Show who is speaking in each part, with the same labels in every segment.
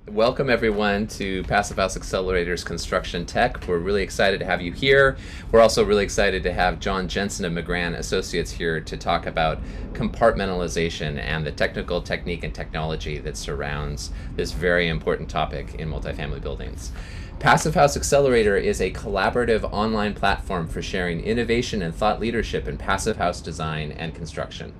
Speaker 1: Welcome everyone to Passive House Accelerator's Construction Tech. We're really excited to have you here. We're also really excited to have Jon Jensen of McGran Associates here to talk about compartmentalization and the technical technique and technology that surrounds this very important topic in multifamily buildings. Passive House Accelerator is a collaborative online platform for sharing innovation and thought leadership in passive house design and construction.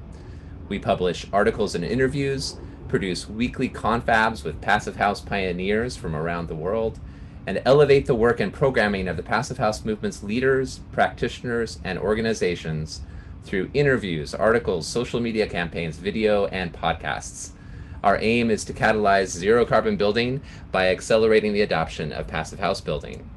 Speaker 1: We publish articles and interviews, produce weekly confabs with passive house pioneers from around the world, and elevate the work and programming of the passive house movement's leaders, practitioners, and organizations through interviews, articles, social media campaigns, video, and podcasts. Our aim is to catalyze zero carbon building by accelerating the adoption of passive house building.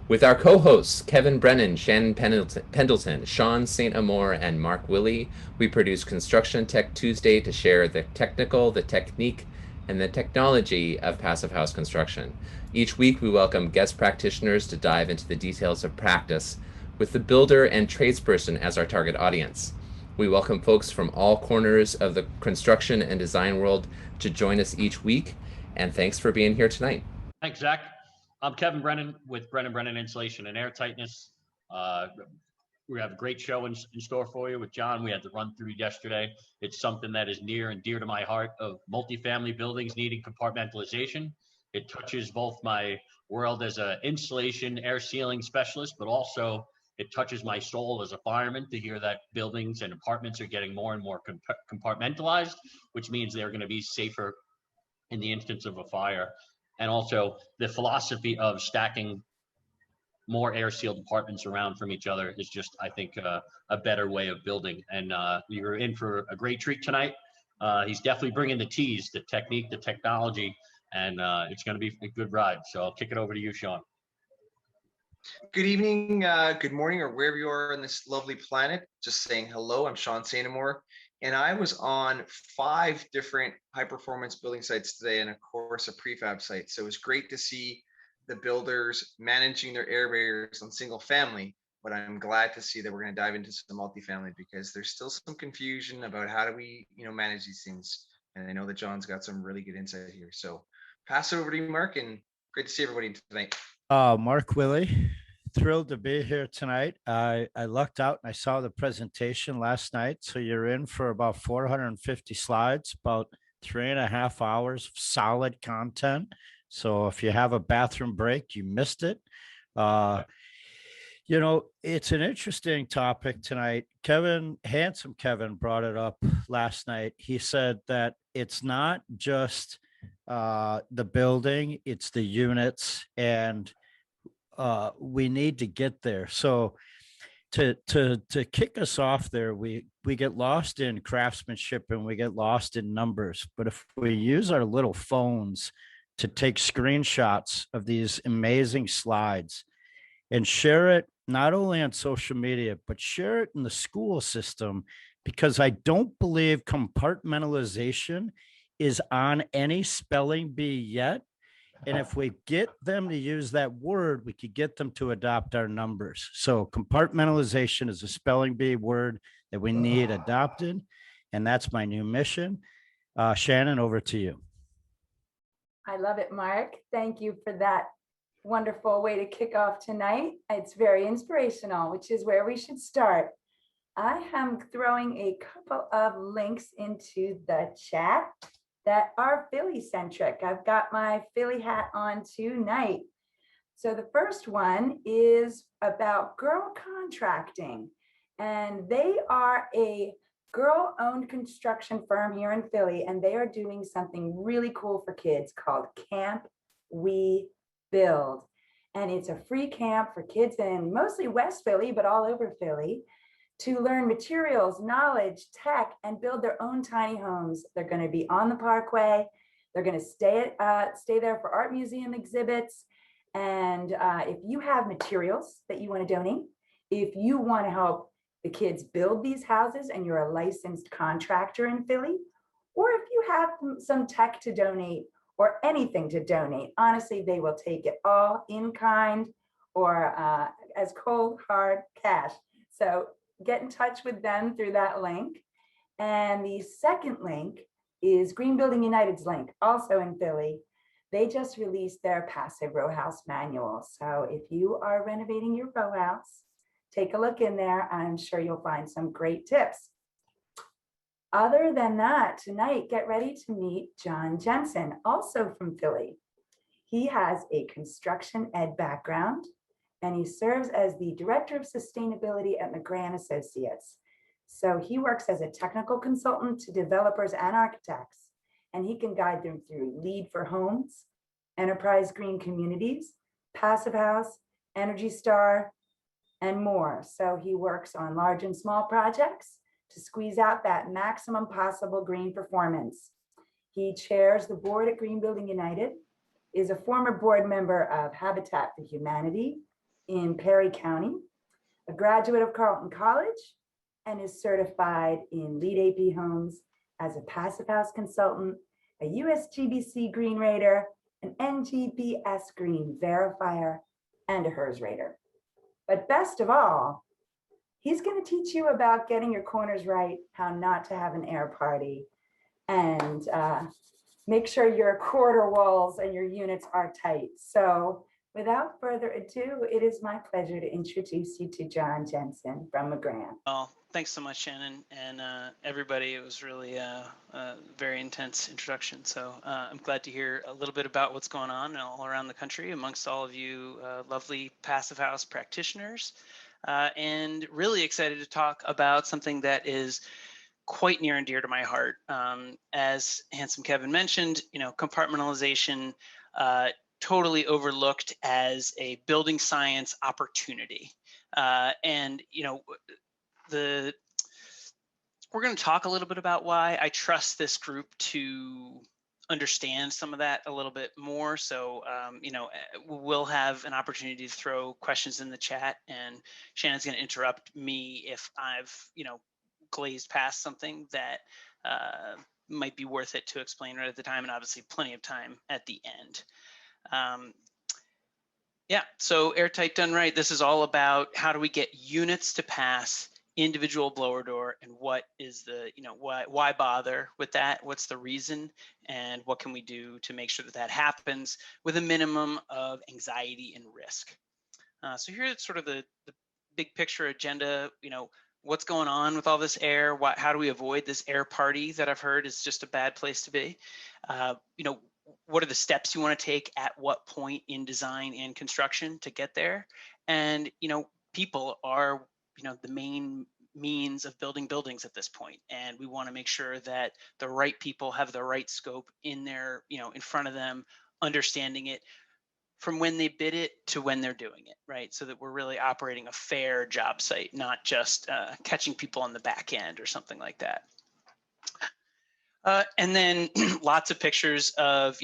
Speaker 1: With our co-hosts, Kevin Brennan, Shannon Pendleton, Sean St. Amour, and Mark Willey, we produce Construction Tech Tuesday to share the technical, the technique, and the technology of passive house construction. Each week, we welcome guest practitioners to dive into the details of practice with the builder and tradesperson as our target audience. We welcome folks from all corners of the construction and design world to join us each week, and thanks for being here tonight.
Speaker 2: Thanks, Zach. I'm Kevin Brennan with Brennan Insulation and Airtightness. We have a great show in store for you with John. We had to run through yesterday. It's something that is near and dear to my heart of multifamily buildings needing compartmentalization. It touches both my world as an insulation air sealing specialist, but also it touches my soul as a fireman to hear that buildings and apartments are getting more and more compartmentalized, which means they're going to be safer in the instance of a fire. And also the philosophy of stacking more air sealed apartments around from each other is just, I think, a better way of building. And you're in for a great treat tonight. He's definitely bringing the teas, the technique, the technology, and it's going to be a good ride. So I'll kick it over to you, Sean.
Speaker 3: Good evening, good morning, or wherever you are on this lovely planet. Just saying hello. I'm Sean St. Amour. And I was on 5 different high performance building sites today, and of course a prefab site. So it was great to see the builders managing their air barriers on single family, but I'm glad to see that we're going to dive into some multifamily because there's still some confusion about how do we, manage these things. And I know that John's got some really good insight here. So pass it over to you, Mark, and great to see everybody tonight.
Speaker 4: Mark Willey. Thrilled to be here tonight. I lucked out and I saw the presentation last night. So you're in for about 450 slides, about 3.5 hours of solid content. So if you have a bathroom break, you missed it. It's an interesting topic tonight. Handsome Kevin brought it up last night. He said that it's not just the building, it's the units, and we need to get there. So to kick us off there, we get lost in craftsmanship and we get lost in numbers. But if we use our little phones to take screenshots of these amazing slides and share it not only on social media, but share it in the school system, because I don't believe compartmentalization is on any spelling bee yet. And if we get them to use that word, we could get them to adopt our numbers. So compartmentalization is a spelling bee word that we need adopted. And that's my new mission. Shannon, over to you.
Speaker 5: I love it, Mark. Thank you for that wonderful way to kick off tonight. It's very inspirational, which is where we should start. I am throwing a couple of links into the chat that are Philly centric. I've got my Philly hat on tonight. So the first one is about Girl Contracting, and they are a girl-owned construction firm here in Philly, and they are doing something really cool for kids called Camp We Build. And it's a free camp for kids in mostly West Philly, but all over Philly, to learn materials, knowledge, tech, and build their own tiny homes. They're going to be on the Parkway. They're going to stay there for art museum exhibits. And if you have materials that you want to donate, if you want to help the kids build these houses and you're a licensed contractor in Philly, or if you have some tech to donate or anything to donate, honestly, they will take it all in kind or as cold, hard cash. So get in touch with them through that link. And the second link is Green Building United's link, also in Philly. They just released their passive row house manual. So if you are renovating your row house, take a look in there. I'm sure you'll find some great tips. Other than that, tonight, get ready to meet Jon Jensen, also from Philly. He has a construction ed background, and he serves as the Director of Sustainability at McGran Associates. So he works as a technical consultant to developers and architects, and he can guide them through LEED for homes, enterprise green communities, passive house, Energy Star, and more. So he works on large and small projects to squeeze out that maximum possible green performance. He chairs the board at Green Building United, is a former board member of Habitat for Humanity in Perry County, a graduate of Carleton College, and is certified in LEED AP homes as a passive house consultant, a USGBC Green Rater, an NGBS Green Verifier, and a HERS Rater. But best of all, he's going to teach you about getting your corners right, how not to have an air party, and make sure your corridor walls and your units are tight. So without further ado, it is my pleasure to introduce you to Jon Jensen from McGran.
Speaker 6: Well, thanks so much, Shannon, and everybody. It was really a very intense introduction. So I'm glad to hear a little bit about what's going on all around the country amongst all of you lovely passive house practitioners, and really excited to talk about something that is quite near and dear to my heart. As Handsome Kevin mentioned, compartmentalization, totally overlooked as a building science opportunity. And we're going to talk a little bit about why I trust this group to understand some of that a little bit more. So, we'll have an opportunity to throw questions in the chat, and Shannon's going to interrupt me if I've, glazed past something that might be worth it to explain right at the time, and obviously plenty of time at the end. So Airtight done right. This is all about how do we get units to pass individual blower door, and what is the, why bother with that? What's the reason, and what can we do to make sure that that happens with a minimum of anxiety and risk? So here's sort of the big picture agenda. What's going on with all this air? How do we avoid this air party that I've heard is just a bad place to be? What are the steps you want to take at what point in design and construction to get there? And, people are, the main means of building buildings at this point. And we want to make sure that the right people have the right scope in their, in front of them, understanding it from when they bid it to when they're doing it, right? So that we're really operating a fair job site, not just catching people on the back end or something like that. And then lots of pictures of,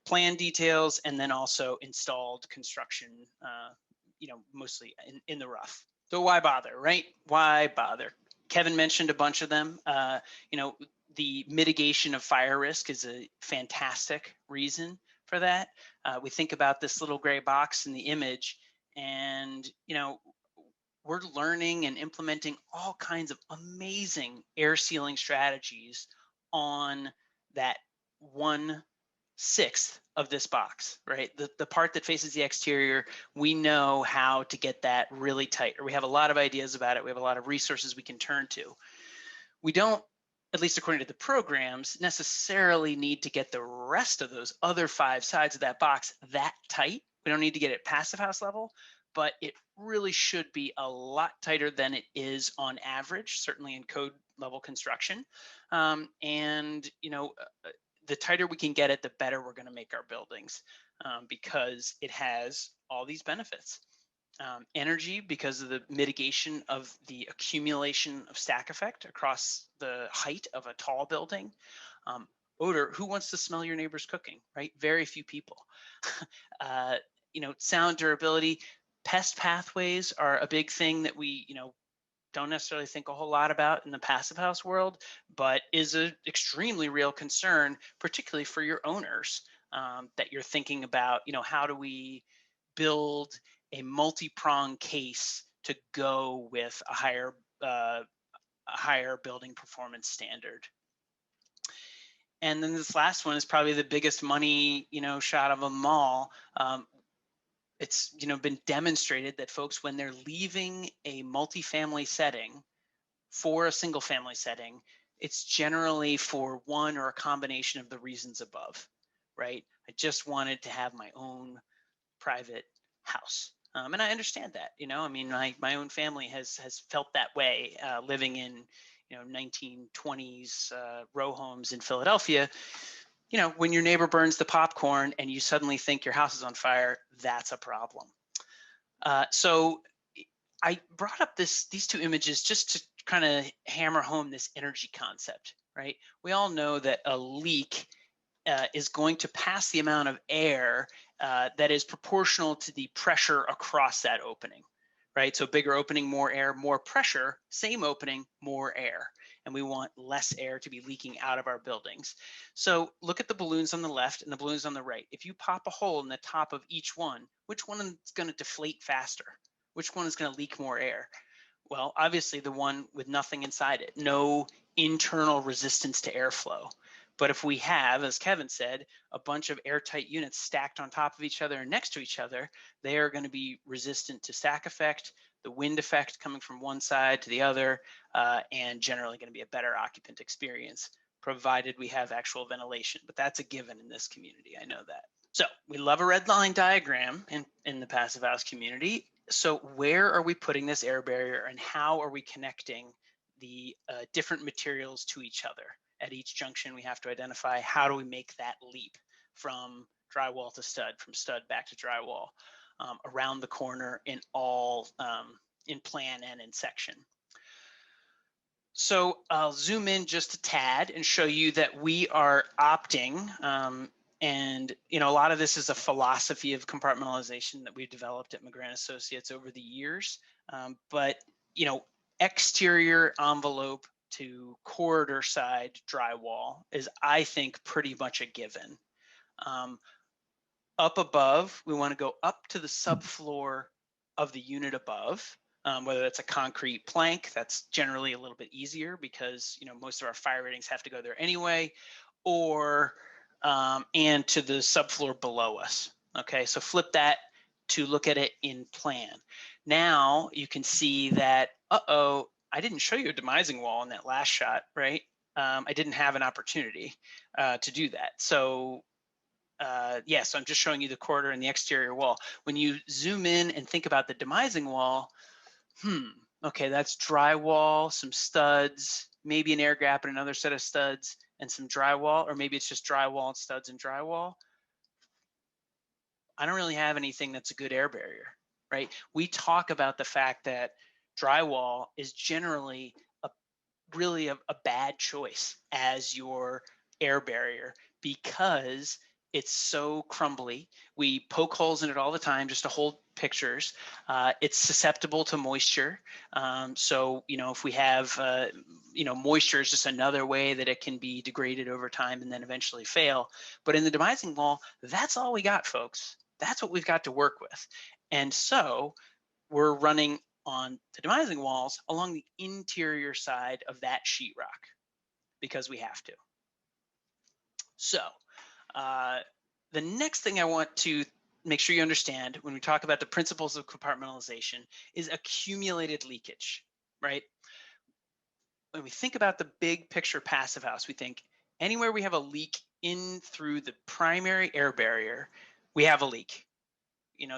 Speaker 6: plan details, and then also installed construction, mostly in the rough. So why bother, right? Why bother? Kevin mentioned a bunch of them. The mitigation of fire risk is a fantastic reason for that. We think about this little gray box in the image, and we're learning and implementing all kinds of amazing air sealing strategies on that 1/6 of this box, right? The part that faces the exterior, we know how to get that really tight, or we have a lot of ideas about it. We have a lot of resources we can turn to. We don't, at least according to the programs, necessarily need to get the rest of those other 5 sides of that box that tight. We don't need to get it passive house level, but it really should be a lot tighter than it is on average, certainly in code level construction. The tighter we can get it, the better we're going to make our buildings, because it has all these benefits. Energy, because of the mitigation of the accumulation of stack effect across the height of a tall building. Odor, who wants to smell your neighbor's cooking, right? Very few people. Sound durability, pest pathways are a big thing that we, don't necessarily think a whole lot about in the passive house world, but is an extremely real concern, particularly for your owners, that you're thinking about, how do we build a multi-pronged case to go with a higher building performance standard. And then this last one is probably the biggest money, shot of them all. It's, been demonstrated that folks, when they're leaving a multifamily setting for a single family setting, it's generally for one or a combination of the reasons above, right? I just wanted to have my own private house. And I understand that, I mean, my own family has felt that way, living in, 1920s row homes in Philadelphia. When your neighbor burns the popcorn and you suddenly think your house is on fire, that's a problem. So I brought up these two images just to kind of hammer home this energy concept, right? We all know that a leak is going to pass the amount of air that is proportional to the pressure across that opening, right? So bigger opening, more air, more pressure, same opening, more air. And we want less air to be leaking out of our buildings. So look at the balloons on the left and the balloons on the right. If you pop a hole in the top of each one, which one is going to deflate faster? Which one is going to leak more air? Well, obviously the one with nothing inside it, no internal resistance to airflow. But if we have, as Kevin said, a bunch of airtight units stacked on top of each other and next to each other, they are going to be resistant to stack effect, the wind effect coming from one side to the other, and generally going to be a better occupant experience, provided we have actual ventilation. But that's a given in this community, I know that. So we love a red line diagram in the passive house community. So where are we putting this air barrier, and how are we connecting the different materials to each other? At each junction, we have to identify how do we make that leap from drywall to stud, from stud back to drywall, around the corner in all, in plan and in section. So I'll zoom in just a tad and show you that we are opting, and a lot of this is a philosophy of compartmentalization that we've developed at McGran Associates over the years. But exterior envelope to corridor side drywall is, I think, pretty much a given. Up above, we want to go up to the subfloor of the unit above, whether that's a concrete plank. That's generally a little bit easier because most of our fire ratings have to go there anyway, or and to the subfloor below us. Okay, so flip that to look at it in plan. Now you can see that, I didn't show you a demising wall in that last shot, right? I didn't have an opportunity to do that. So so I'm just showing you the corridor and the exterior wall. When you zoom in and think about the demising wall, okay, that's drywall, some studs, maybe an air gap and another set of studs and some drywall, or maybe it's just drywall and studs and drywall. I don't really have anything that's a good air barrier, right? We talk about the fact that drywall is generally really a bad choice as your air barrier because it's so crumbly. We poke holes in it all the time just to hold pictures. It's susceptible to moisture. So, if we have, moisture is just another way that it can be degraded over time and then eventually fail. But in the demising wall, that's all we got, folks. That's what we've got to work with. And so we're running on the demising walls along the interior side of that sheetrock because we have to. So the next thing I want to make sure you understand when we talk about the principles of compartmentalization is accumulated leakage, right? When we think about the big picture passive house, we think anywhere we have a leak in through the primary air barrier, we have a leak.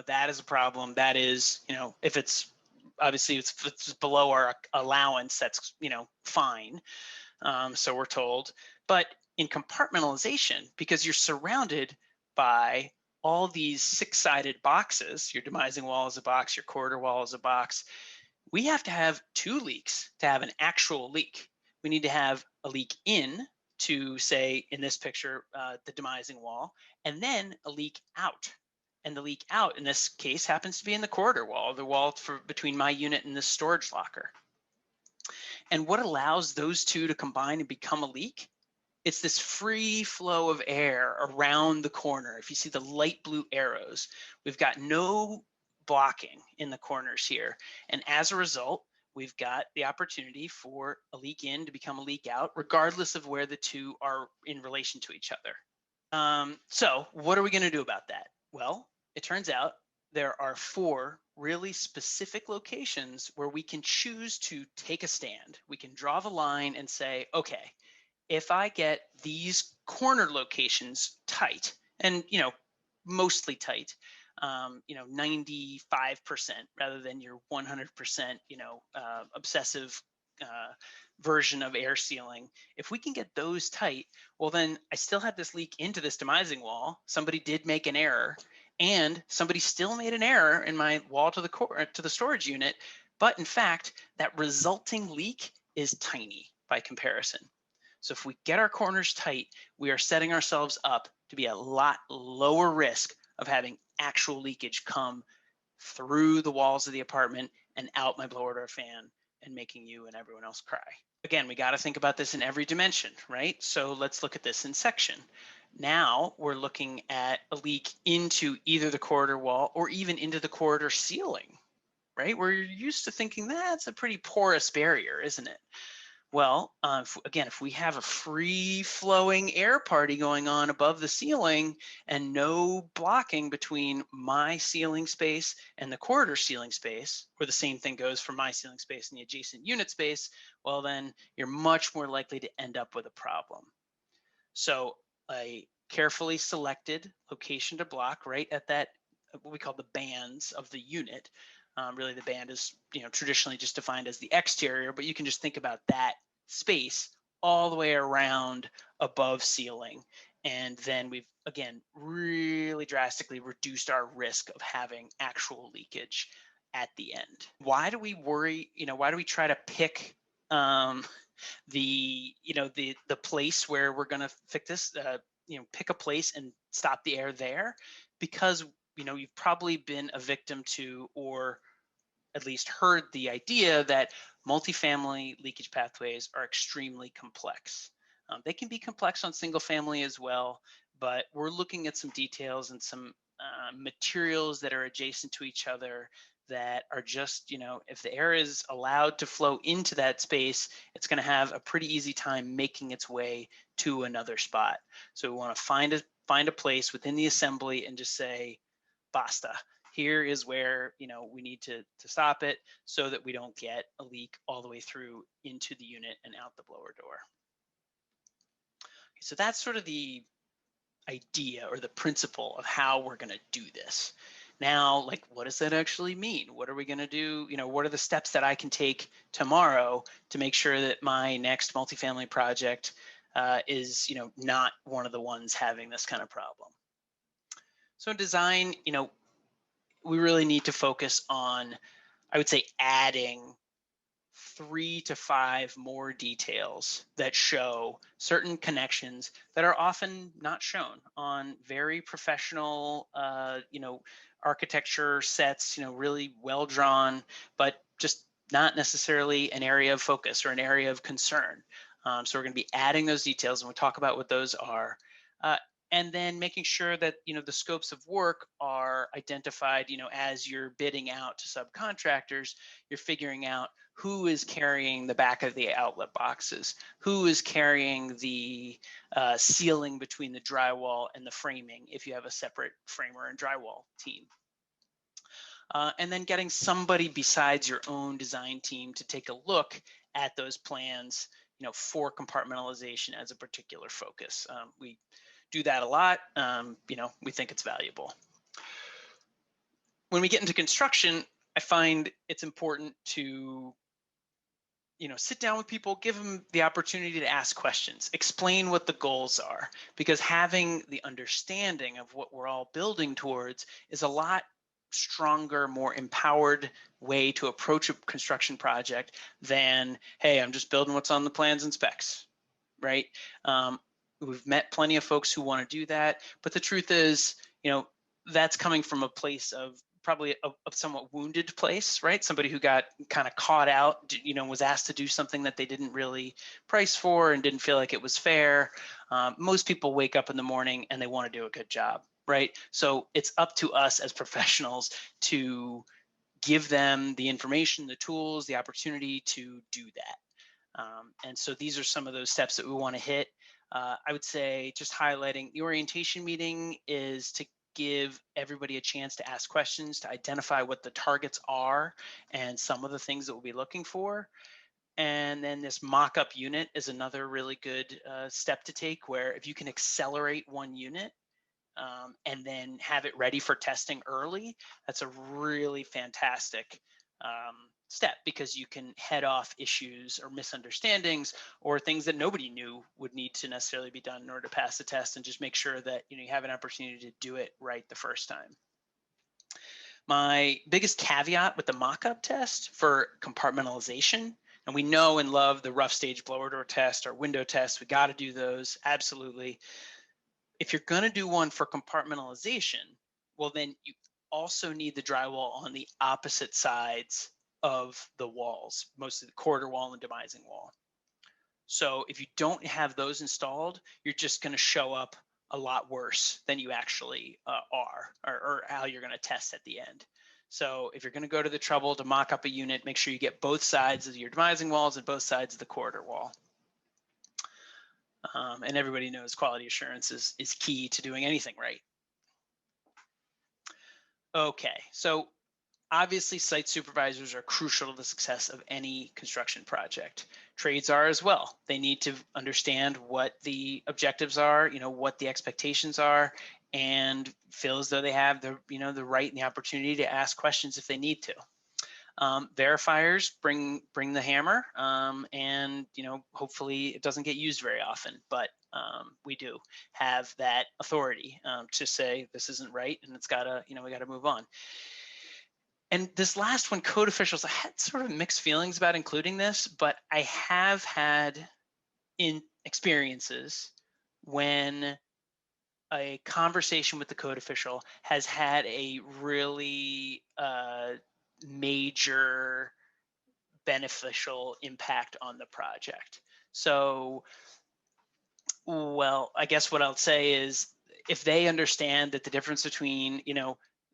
Speaker 6: That is a problem. That is, if it's obviously if it's below our allowance, that's, fine. So we're told. But in compartmentalization, because you're surrounded by all these six-sided boxes, your demising wall is a box, your corridor wall is a box, we have to have two leaks to have an actual leak. We need to have a leak in to, say, in this picture, the demising wall, and then a leak out. And the leak out in this case happens to be in the corridor wall, the wall between my unit and the storage locker. And what allows those two to combine and become a leak? It's this free flow of air around the corner. If you see the light blue arrows, we've got no blocking in the corners here. And as a result, we've got the opportunity for a leak in to become a leak out, regardless of where the two are in relation to each other. So what are we going to do about that? Well, it turns out there are 4 really specific locations where we can choose to take a stand. We can draw the line and say, okay, if I get these corner locations tight, and mostly tight, 95% rather than your 100%, obsessive version of air sealing. If we can get those tight, well, then I still have this leak into this demising wall. Somebody did make an error, and somebody still made an error in my wall to the storage unit. But in fact, that resulting leak is tiny by comparison. So if we get our corners tight, we are setting ourselves up to be a lot lower risk of having actual leakage come through the walls of the apartment and out my blower door fan and making you and everyone else cry. Again, we got to think about this in every dimension, right? So let's look at this in section. Now we're looking at a leak into either the corridor wall or even into the corridor ceiling, right? We're used to thinking that's a pretty porous barrier, isn't it? Well, if we have a free-flowing air party going on above the ceiling and no blocking between my ceiling space and the corridor ceiling space, or the same thing goes for my ceiling space and the adjacent unit space, well, then you're much more likely to end up with a problem. So a carefully selected location to block right at that, what we call the bands of the unit. Really, the band is traditionally just defined as the exterior, but you can just think about that space all the way around above ceiling. And then we've, again, really drastically reduced our risk of having actual leakage at the end. Why do we worry? Why do we try to pick the place where we're going to fix this? Pick a place and stop the air there, because you've probably been a victim to, or at least heard the idea that multifamily leakage pathways are extremely complex. They can be complex on single family as well, but we're looking at some details and some materials that are adjacent to each other that are just, if the air is allowed to flow into that space, it's going to have a pretty easy time making its way to another spot. So we want to find a place within the assembly and just say, basta. Here is where we need to stop it so that we don't get a leak all the way through into the unit and out the blower door. So that's sort of the idea or the principle of how we're going to do this. Now, what does that actually mean? What are we going to do? What are the steps that I can take tomorrow to make sure that my next multifamily project is, not one of the ones having this kind of problem? So in design, we really need to focus on, I would say, adding 3 to 5 more details that show certain connections that are often not shown on very professional, architecture sets, really well drawn, but just not necessarily an area of focus or an area of concern. So we're going to be adding those details, and we'll talk about what those are. And then making sure that the scopes of work are identified. As you're bidding out to subcontractors, you're figuring out who is carrying the back of the outlet boxes, who is carrying the ceiling between the drywall and the framing if you have a separate framer and drywall team. And then getting somebody besides your own design team to take a look at those plans, for compartmentalization as a particular focus. We do that a lot. We think it's valuable. When we get into construction, I find it's important to, sit down with people, give them the opportunity to ask questions, explain what the goals are, because having the understanding of what we're all building towards is a lot stronger, more empowered way to approach a construction project than, hey, I'm just building what's on the plans and specs, right? We've met plenty of folks who want to do that, but the truth is, that's coming from a place of probably a somewhat wounded place, right? Somebody who got kind of caught out, was asked to do something that they didn't really price for and didn't feel like it was fair. Most people wake up in the morning and they want to do a good job, right? So it's up to us as professionals to give them the information, the tools, the opportunity to do that. And so these are some of those steps that we want to hit. I would say just highlighting the orientation meeting is to give everybody a chance to ask questions, to identify what the targets are and some of the things that we'll be looking for. And then this mock-up unit is another really good step to take, where if you can accelerate one unit and then have it ready for testing early, that's a really fantastic step, because you can head off issues or misunderstandings or things that nobody knew would need to necessarily be done in order to pass the test, and just make sure that you have an opportunity to do it right the first time. My biggest caveat with the mock-up test for compartmentalization, and we know and love the rough stage blower door test or window test, we got to do those, absolutely. If you're going to do one for compartmentalization, well, then you also need the drywall on the opposite sides of the walls, mostly the corridor wall and demising wall. So if you don't have those installed, you're just going to show up a lot worse than you actually are, or how you're going to test at the end. So if you're going to go to the trouble to mock up a unit, make sure you get both sides of your demising walls and both sides of the corridor wall. And everybody knows quality assurance is key to doing anything right. Okay, so obviously site supervisors are crucial to the success of any construction project. Trades are as well. They need to understand what the objectives are, what the expectations are, and feel as though they have the, the right and the opportunity to ask questions if they need to. Verifiers bring the hammer, and hopefully it doesn't get used very often, but we do have that authority to say this isn't right and it's gotta, we gotta move on. And this last one, code officials, I had sort of mixed feelings about including this, but I have had experiences when a conversation with the code official has had a really major beneficial impact on the project. So, well, I guess what I'll say is, if they understand that the difference between,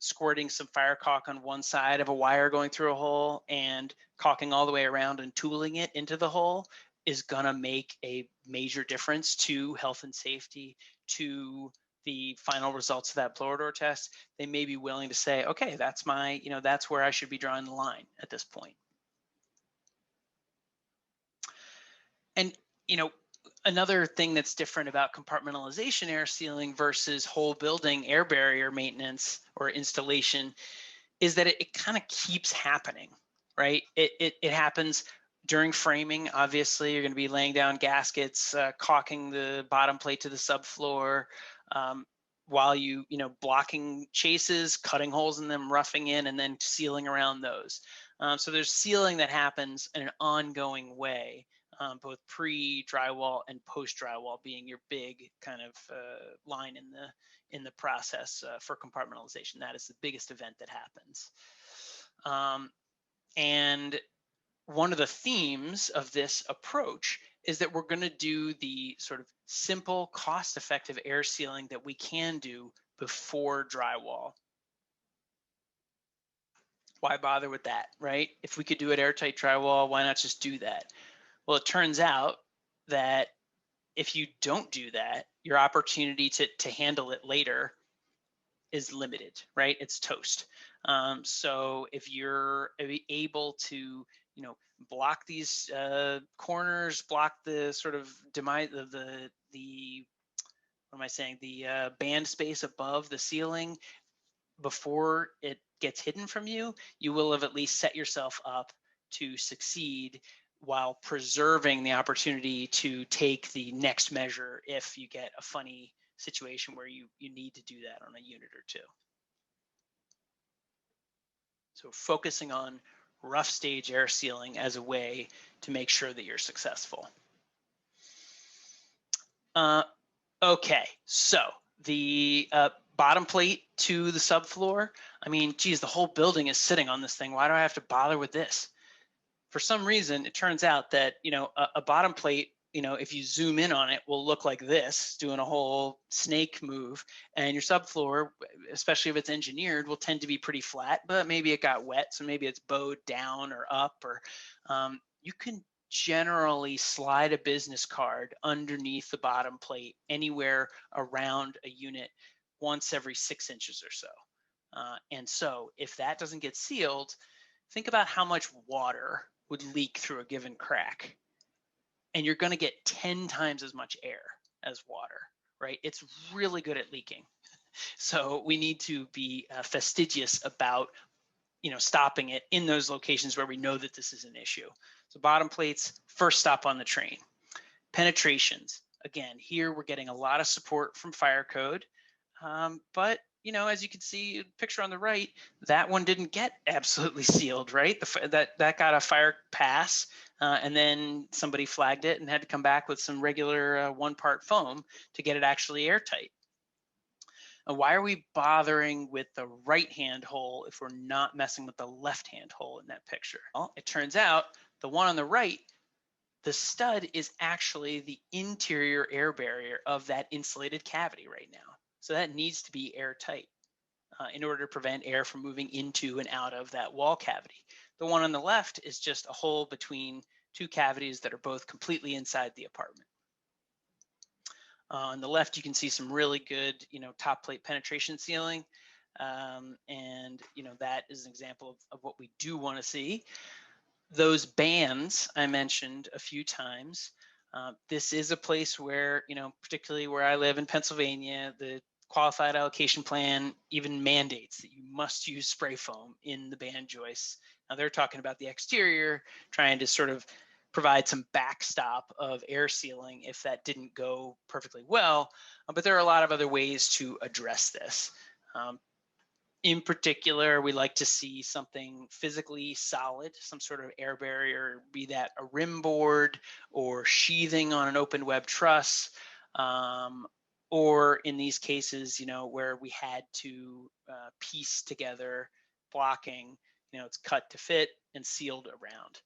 Speaker 6: squirting some fire caulk on one side of a wire going through a hole and caulking all the way around and tooling it into the hole is gonna make a major difference to health and safety, to the final results of that blower door test, they may be willing to say, okay, that's my, that's where I should be drawing the line at this point. And, another thing that's different about compartmentalization air sealing versus whole building air barrier maintenance or installation is that it kind of keeps happening, right? It happens during framing. Obviously, you're going to be laying down gaskets, caulking the bottom plate to the subfloor, while blocking chases, cutting holes in them, roughing in, and then sealing around those. So there's sealing that happens in an ongoing way. Both pre-drywall and post-drywall being your big kind of line in the process for compartmentalization. That is the biggest event that happens. And one of the themes of this approach is that we're going to do the sort of simple, cost-effective air sealing that we can do before drywall. Why bother with that, right? If we could do it airtight drywall, why not just do that? Well, it turns out that if you don't do that, your opportunity to handle it later is limited, right? It's toast. So if you're able to, block these corners, block the sort of demise of the what am I saying? The band space above the ceiling before it gets hidden from you, you will have at least set yourself up to succeed, while preserving the opportunity to take the next measure if you get a funny situation where you need to do that on a unit or two. So focusing on rough stage air sealing as a way to make sure that you're successful. Okay, so the bottom plate to the subfloor, I mean, geez, the whole building is sitting on this thing. Why do I have to bother with this? For some reason, it turns out that, a bottom plate if you zoom in on it, will look like this, doing a whole snake move. And your subfloor, especially if it's engineered, will tend to be pretty flat, but maybe it got wet. So maybe it's bowed down or up, or you can generally slide a business card underneath the bottom plate anywhere around a unit once every 6 inches or so. And so if that doesn't get sealed, think about how much water would leak through a given crack. And you're going to get 10 times as much air as water, right? It's really good at leaking. So we need to be fastidious about, stopping it in those locations where we know that this is an issue. So bottom plates, first stop on the train. Penetrations, again, here we're getting a lot of support from fire code, but as you can see, picture on the right, that one didn't get absolutely sealed, right? That got a fire pass, and then somebody flagged it and had to come back with some regular 1-part foam to get it actually airtight. Why are we bothering with the right-hand hole if we're not messing with the left-hand hole in that picture? Well, it turns out the one on the right, the stud is actually the interior air barrier of that insulated cavity right now. So that needs to be airtight in order to prevent air from moving into and out of that wall cavity. The one on the left is just a hole between 2 cavities that are both completely inside the apartment. On the left, you can see some really good, top plate penetration sealing. And, that is an example of what we do want to see. Those bands I mentioned a few times, this is a place where, particularly where I live in Pennsylvania, the qualified allocation plan even mandates that you must use spray foam in the band joists. Now they're talking about the exterior, trying to sort of provide some backstop of air sealing if that didn't go perfectly well, but there are a lot of other ways to address this. In particular, we like to see something physically solid, some sort of air barrier, be that a rim board or sheathing on an open web truss, or in these cases, where we had to piece together blocking, it's cut to fit and sealed around.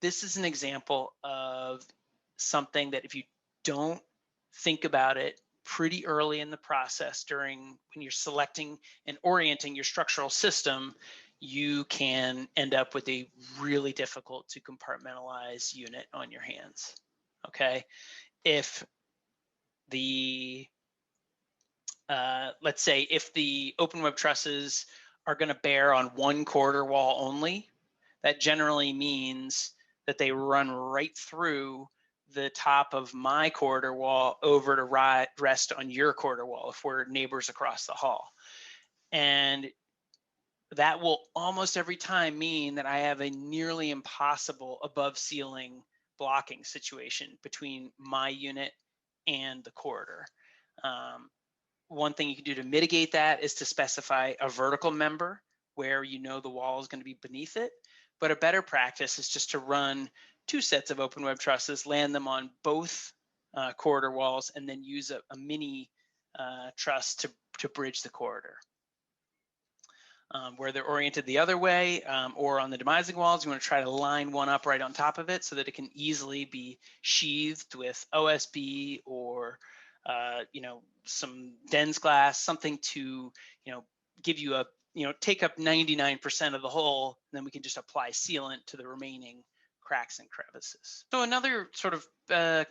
Speaker 6: This is an example of something that if you don't think about it pretty early in the process when you're selecting and orienting your structural system, you can end up with a really difficult to compartmentalize unit on your hands. Okay. If let's say if the open web trusses are going to bear on 1 corridor wall only, that generally means that they run right through the top of my corridor wall over to rest on your corridor wall if we're neighbors across the hall. And that will almost every time mean that I have a nearly impossible above ceiling blocking situation between my unit and the corridor. One thing you can do to mitigate that is to specify a vertical member where the wall is going to be beneath it. But a better practice is just to run 2 sets of open web trusses, land them on both corridor walls, and then use a mini truss to bridge the corridor. Where they're oriented the other way, or on the demising walls, you want to try to line one up right on top of it so that it can easily be sheathed with OSB or some dense glass, something to give you take up 99% of the hole, and then we can just apply sealant to the remaining cracks and crevices. So another sort of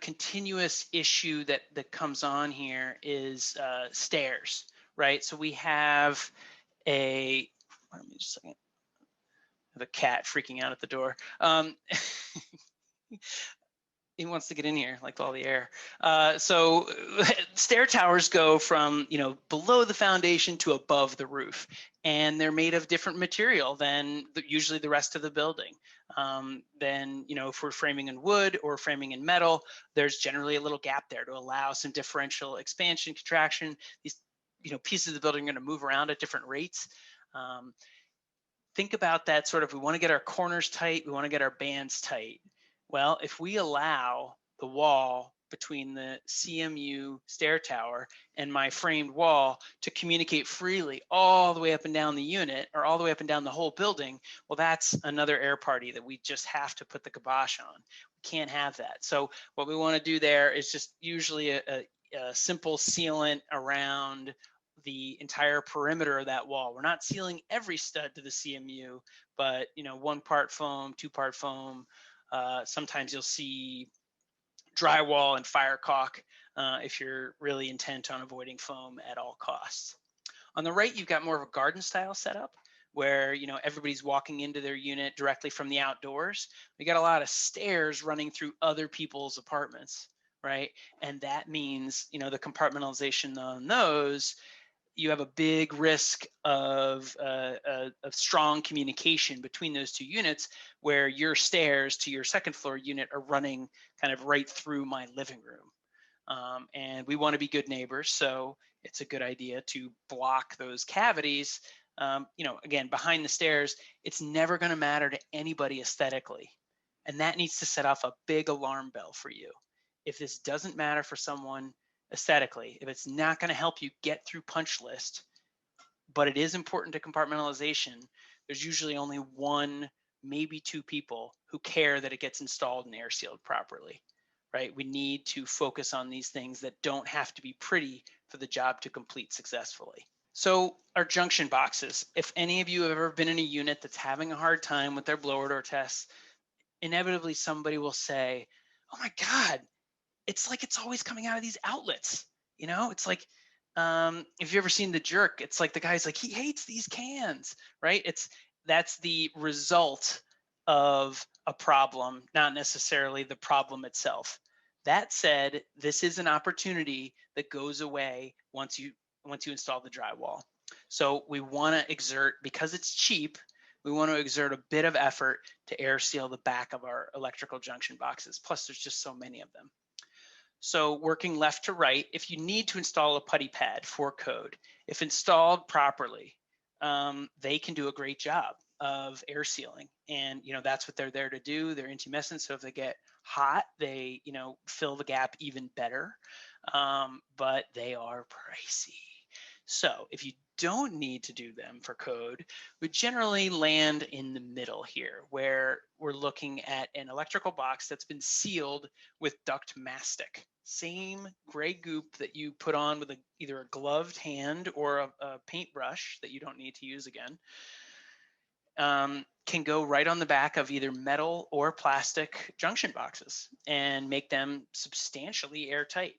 Speaker 6: continuous issue that comes on here is stairs, right? So we have let me just a second. I have a cat freaking out at the door. He wants to get in here, like all the air. So stair towers go from below the foundation to above the roof, and they're made of different material than usually the rest of the building. Then if we're framing in wood or framing in metal, there's generally a little gap there to allow some differential expansion, contraction. These pieces of the building are going to move around at different rates. Think about that sort of, we want to get our corners tight, we want to get our bands tight. Well, if we allow the wall between the CMU stair tower and my framed wall to communicate freely all the way up and down the unit or all the way up and down the whole building, well, that's another air party that we just have to put the kibosh on. We can't have that. So what we want to do there is just usually a simple sealant around the entire perimeter of that wall. We're not sealing every stud to the CMU, but 1 part foam, 2 part foam. Sometimes you'll see drywall and fire caulk if you're really intent on avoiding foam at all costs. On the right, you've got more of a garden style setup where everybody's walking into their unit directly from the outdoors. We got a lot of stairs running through other people's apartments, right? And that means the compartmentalization on those, you have a big risk of strong communication between those 2 units where your stairs to your second floor unit are running kind of right through my living room. And we want to be good neighbors, so it's a good idea to block those cavities. Again, behind the stairs, it's never going to matter to anybody aesthetically. And that needs to set off a big alarm bell for you. If this doesn't matter for someone aesthetically, if it's not going to help you get through punch list, but it is important to compartmentalization, there's usually only 1, maybe 2 people who care that it gets installed and air sealed properly, right? We need to focus on these things that don't have to be pretty for the job to complete successfully. So our junction boxes, if any of you have ever been in a unit that's having a hard time with their blower door tests, inevitably somebody will say, oh my God, it's like it's always coming out of these outlets. It's like, if you've ever seen The Jerk, it's like the guy's like, he hates these cans, right? That's the result of a problem, not necessarily the problem itself. That said, this is an opportunity that goes away once you install the drywall. So we want to exert, because it's cheap, we want to exert a bit of effort to air seal the back of our electrical junction boxes. Plus, there's just so many of them. So working left to right, if you need to install a putty pad for code, if installed properly, they can do a great job of air sealing. And, that's what they're there to do. They're intumescent. So if they get hot, they, fill the gap even better. But they are pricey. So if you don't need to do them for code, we generally land in the middle here, where we're looking at an electrical box that's been sealed with duct mastic. Same gray goop that you put on with either a gloved hand or a paintbrush that you don't need to use again, can go right on the back of either metal or plastic junction boxes and make them substantially airtight.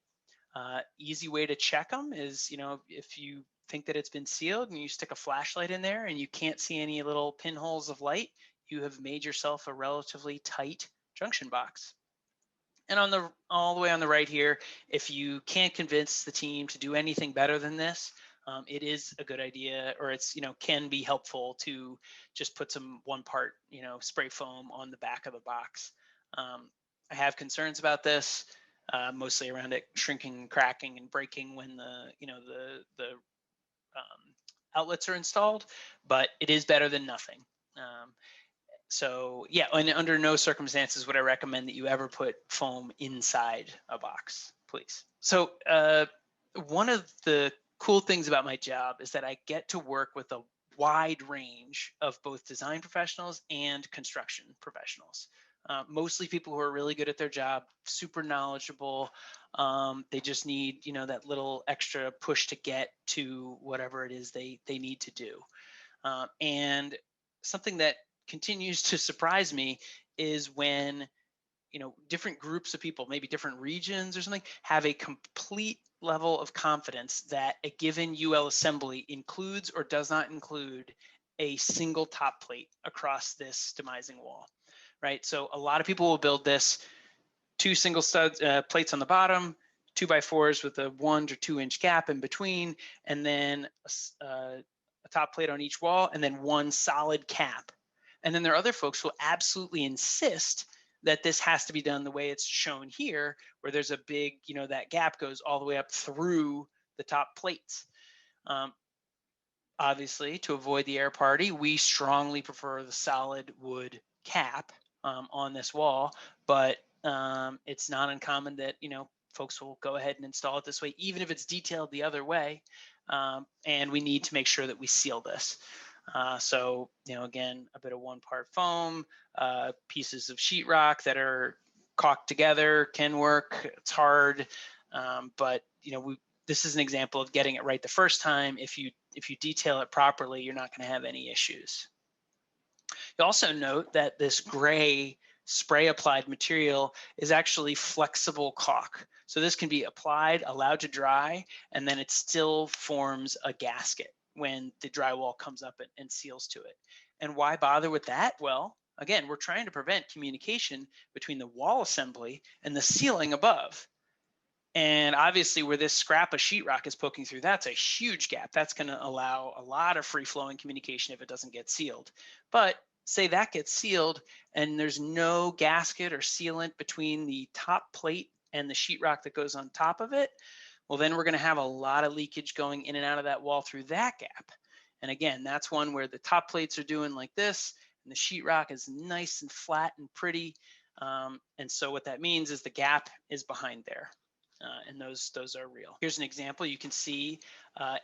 Speaker 6: Easy way to check them is, if you think that it's been sealed and you stick a flashlight in there and you can't see any little pinholes of light, you have made yourself a relatively tight junction box. And all the way on the right here, if you can't convince the team to do anything better than this, it is a good idea, or it's, can be helpful to just put some 1 part, spray foam on the back of the box. I have concerns about this. Mostly around it shrinking, cracking, and breaking when the outlets are installed, but it is better than nothing. So yeah, and under no circumstances would I recommend that you ever put foam inside a box, please. So one of the cool things about my job is that I get to work with a wide range of both design professionals and construction professionals. Mostly people who are really good at their job, super knowledgeable. They just need, that little extra push to get to whatever it is they need to do. And something that continues to surprise me is when, different groups of people, maybe different regions or something, have a complete level of confidence that a given UL assembly includes or does not include a single top plate across this demising wall. Right, so a lot of people will build this 2 single studs plates on the bottom, 2x4s with a 1 to 2 inch gap in between, and then a top plate on each wall, and then 1 solid cap. And then there are other folks who will absolutely insist that this has to be done the way it's shown here, where there's a big, that gap goes all the way up through the top plates. Obviously, to avoid the air party, we strongly prefer the solid wood cap on this wall, but it's not uncommon that folks will go ahead and install it this way, even if it's detailed the other way. And we need to make sure that we seal this. So, again, a bit of 1-part foam, pieces of sheetrock that are caulked together can work. It's hard, but this is an example of getting it right the first time. If you detail it properly, you're not going to have any issues. You also note that this gray spray applied material is actually flexible caulk. So this can be applied, allowed to dry, and then it still forms a gasket when the drywall comes up and seals to it. And why bother with that? Well, again, we're trying to prevent communication between the wall assembly and the ceiling above. And obviously where this scrap of sheetrock is poking through, that's a huge gap. That's going to allow a lot of free flowing communication if it doesn't get sealed. But say that gets sealed and there's no gasket or sealant between the top plate and the sheetrock that goes on top of it, well, then we're going to have a lot of leakage going in and out of that wall through that gap. And again, that's one where the top plates are doing like this and the sheetrock is nice and flat and pretty. And so what that means is the gap is behind there. And those are real. Here's an example. You can see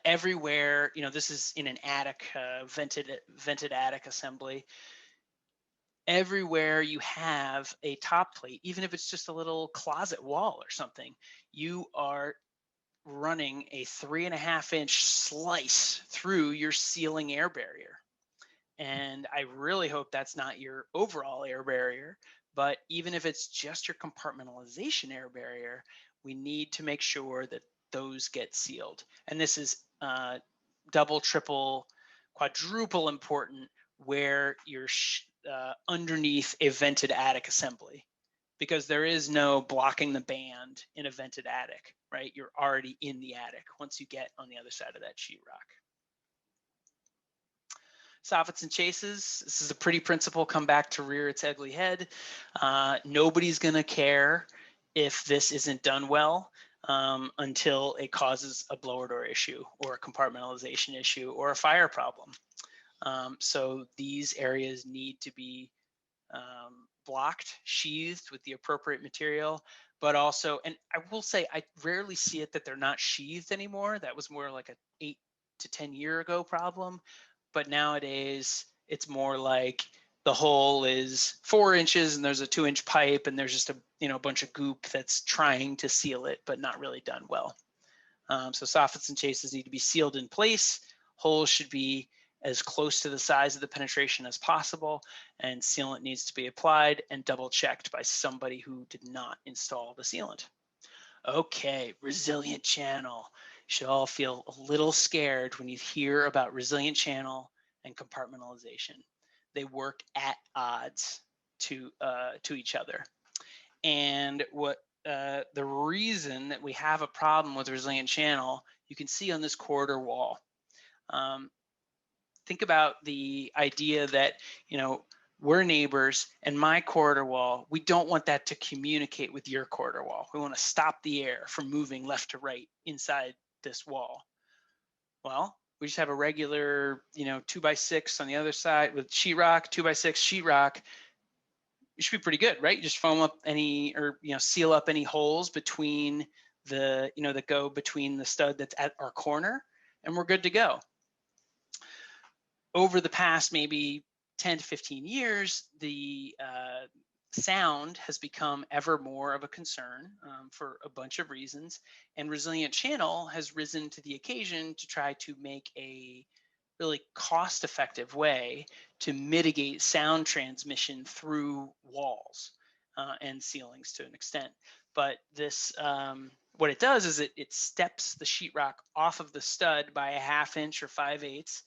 Speaker 6: everywhere, this is in an attic, vented attic assembly. Everywhere you have a top plate, even if it's just a little closet wall or something, you are running a 3.5-inch slice through your ceiling air barrier. And I really hope that's not your overall air barrier, but even if it's just your compartmentalization air barrier, we need to make sure that those get sealed. And this is double, triple, quadruple important where you're underneath a vented attic assembly, because there is no blocking the band in a vented attic, right? You're already in the attic once you get on the other side of that sheetrock. Soffits and chases, this is a pretty principle, come back to rear its ugly head. Nobody's gonna care if this isn't done well until it causes a blower door issue or a compartmentalization issue or a fire problem. So these areas need to be blocked, sheathed with the appropriate material, but also, and I will say, I rarely see it that they're not sheathed anymore. That was more like a 8 to 10 year ago problem. But nowadays it's more like the hole is 4 inches and there's a 2-inch pipe and there's just a bunch of goop that's trying to seal it, but not really done well. So soffits and chases need to be sealed in place. Holes should be as close to the size of the penetration as possible, and sealant needs to be applied and double checked by somebody who did not install the sealant. Okay, resilient channel. You should all feel a little scared when you hear about resilient channel and compartmentalization. They work at odds to each other. And what the reason that we have a problem with resilient channel, you can see on this corridor wall. Think about the idea that, we're neighbors and my corridor wall, we don't want that to communicate with your corridor wall. We want to stop the air from moving left to right inside this wall. Well, we just have a regular, 2x6 on the other side with sheetrock, 2x6 sheetrock. It should be pretty good, right? You just foam up any, or, seal up any holes between the, that go between the stud that's at our corner, and we're good to go. Over the past maybe 10 to 15 years, the sound has become ever more of a concern for a bunch of reasons, and resilient channel has risen to the occasion to try to make a really cost-effective way to mitigate sound transmission through walls and ceilings to an extent. But this, what it does is it steps the sheetrock off of the stud by a 1/2 inch or 5/8.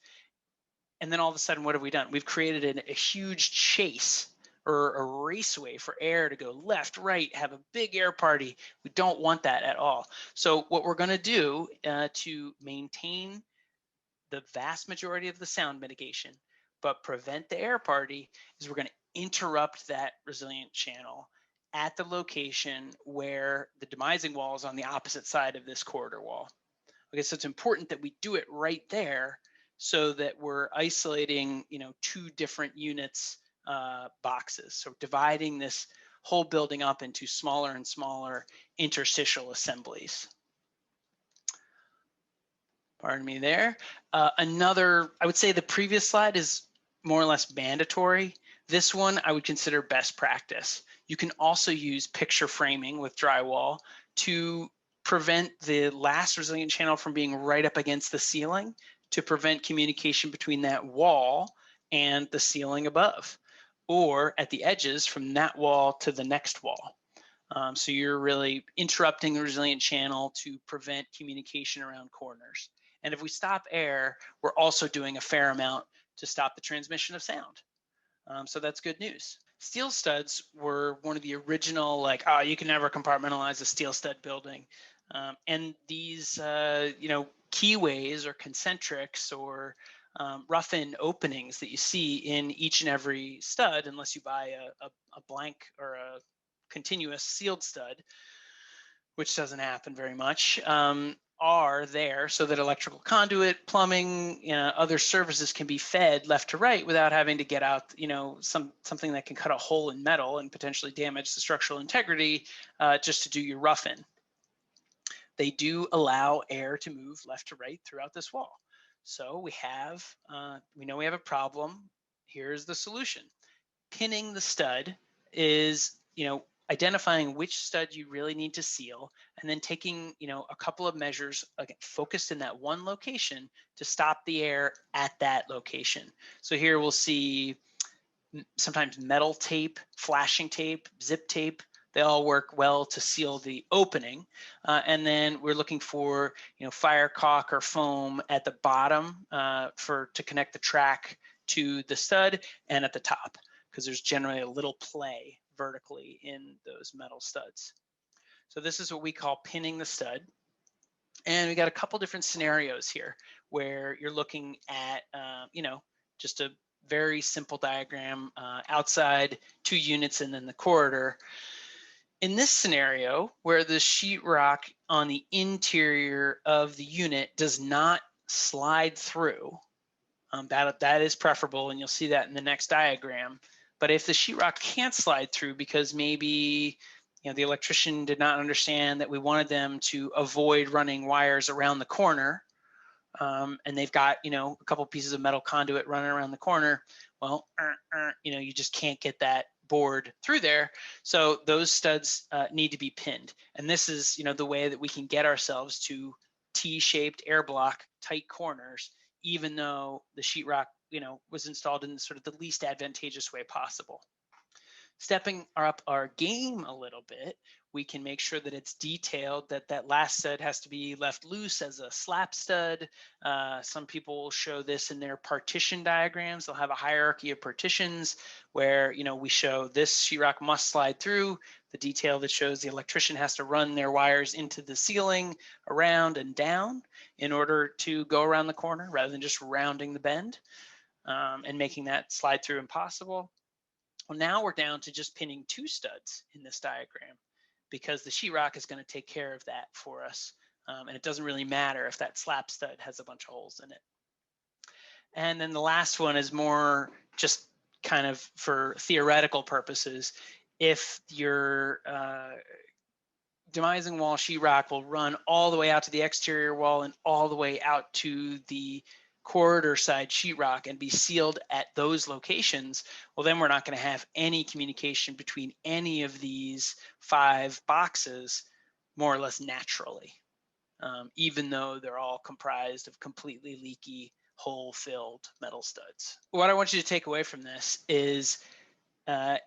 Speaker 6: And then all of a sudden, what have we done? We've created a huge chase or a raceway for air to go left, right, have a big air party. We don't want that at all. So what we're going to do to maintain the vast majority of the sound mitigation, but prevent the air party, is we're going to interrupt that resilient channel at the location where the demising wall is on the opposite side of this corridor wall. Okay, so it's important that we do it right there, so that we're isolating, 2 different units boxes. So dividing this whole building up into smaller and smaller interstitial assemblies. Pardon me there. Another, I would say the previous slide is more or less mandatory. This one I would consider best practice. You can also use picture framing with drywall to prevent the last resilient channel from being right up against the ceiling, to prevent communication between that wall and the ceiling above, or at the edges from that wall to the next wall. So you're really interrupting the resilient channel to prevent communication around corners. And if we stop air, we're also doing a fair amount to stop the transmission of sound. So that's good news. Steel studs were one of the original, like, oh, you can never compartmentalize a steel stud building. And these, keyways or concentrics or rough-in openings that you see in each and every stud, unless you buy a blank or a continuous sealed stud, which doesn't happen very much, are there so that electrical conduit, plumbing, other services can be fed left to right without having to get out, something that can cut a hole in metal and potentially damage the structural integrity just to do your rough-in. They do allow air to move left to right throughout this wall. So we know we have a problem. Here's the solution. Pinning the stud is, identifying which stud you really need to seal, and then taking, a couple of measures, again, focused in that one location to stop the air at that location. So here we'll see sometimes metal tape, flashing tape, zip tape. They all work well to seal the opening. And then we're looking for, fire caulk or foam at the bottom to connect the track to the stud, and at the top, because there's generally a little play vertically in those metal studs. So this is what we call pinning the stud. And we got a couple different scenarios here where you're looking at, just a very simple diagram, outside 2 units and then the corridor. In this scenario, where the sheetrock on the interior of the unit does not slide through, that is preferable, and you'll see that in the next diagram. But if the sheetrock can't slide through because maybe the electrician did not understand that we wanted them to avoid running wires around the corner, and they've got a couple pieces of metal conduit running around the corner, well, you just can't get that board through there. So those studs need to be pinned. And this is the way that we can get ourselves to T-shaped air block tight corners, even though the sheetrock was installed in sort of the least advantageous way possible. Stepping up our game a little bit, we can make sure that it's detailed, that last stud has to be left loose as a slap stud. Some people will show this in their partition diagrams. They'll have a hierarchy of partitions where, we show this sheetrock must slide through, the detail that shows the electrician has to run their wires into the ceiling, around and down in order to go around the corner rather than just rounding the bend and making that slide through impossible. Well, now we're down to just pinning 2 studs in this diagram because the sheetrock is going to take care of that for us. And it doesn't really matter if that slap stud has a bunch of holes in it. And then the last one is more just kind of for theoretical purposes. If your demising wall sheetrock will run all the way out to the exterior wall and all the way out to the corridor side sheetrock and be sealed at those locations, well, then we're not going to have any communication between any of these 5 boxes more or less naturally, even though they're all comprised of completely leaky, hole-filled metal studs. What I want you to take away from this is